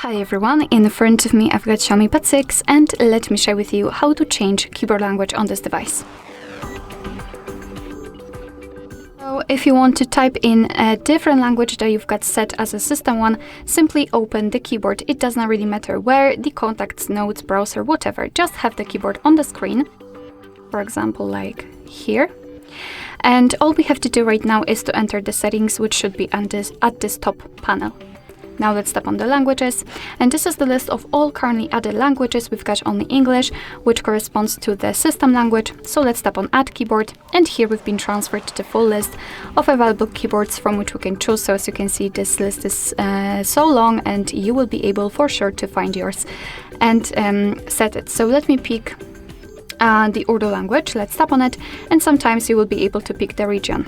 Hi everyone, in front of me I've got Xiaomi Pad 6 and let me share with you how to change keyboard language on this device. So if you want to type in a different language that you've got set as a system one, simply open the keyboard. It does not really matter where, the contacts, notes, browser, whatever. Just have the keyboard on the screen, for example like here. And all we have to do right now is to enter the settings, which should be at this top panel. Now let's tap on the languages, and this is the list of all currently added languages. We've got only English, which corresponds to the system language, so let's tap on Add Keyboard, and here we've been transferred to the full list of available keyboards from which we can choose. So as you can see, this list is so long, and you will be able for sure to find yours and set it. So let me pick the Urdu language. Let's tap on it, and sometimes you will be able to pick the region.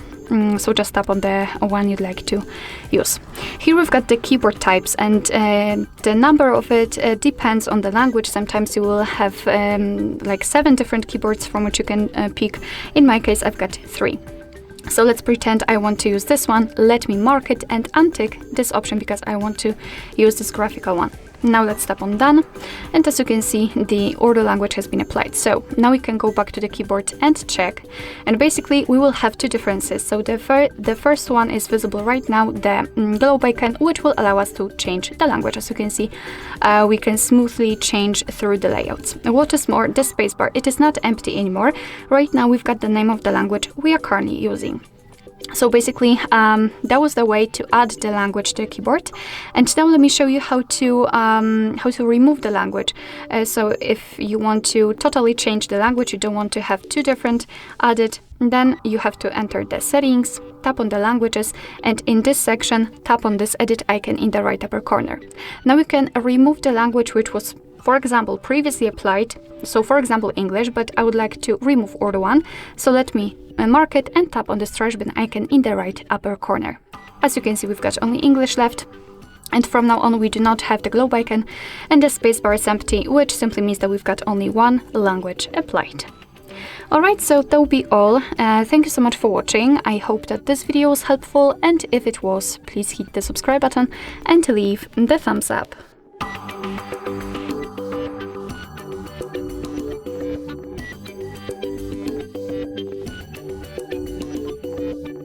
So just tap on the one you'd like to use. Here we've got the keyboard types, and the number of it depends on the language. Sometimes you will have like 7 different keyboards from which you can pick. In my case, I've got 3. So let's pretend I want to use this one. Let me mark it and untick this option because I want to use this graphical one. Now let's tap on Done, and as you can see, the Urdu language has been applied. So now we can go back to the keyboard and check, and basically we will have 2 differences. So the first one is visible right now, the globe icon, which will allow us to change the language. As you can see, we can smoothly change through the layouts. What is more, the spacebar, it is not empty anymore. Right now we've got the name of the language we are currently using. So basically, that was the way to add the language to the keyboard. And now let me show you how to remove the language. So if you want to totally change the language, you don't want to have 2 different added, then you have to enter the settings, tap on the languages, and in this section, tap on this edit icon in the right upper corner. Now you can remove the language which was, for example, previously applied. So for example, English, but I would like to remove Urdu one. So let me mark it and tap on the trash bin icon in the right upper corner. As you can see, we've got only English left. And from now on, we do not have the globe icon, and the spacebar is empty, which simply means that we've got only 1 language applied. Alright, so that will be all. Thank you so much for watching. I hope that this video was helpful, and if it was, please hit the subscribe button and leave the thumbs up.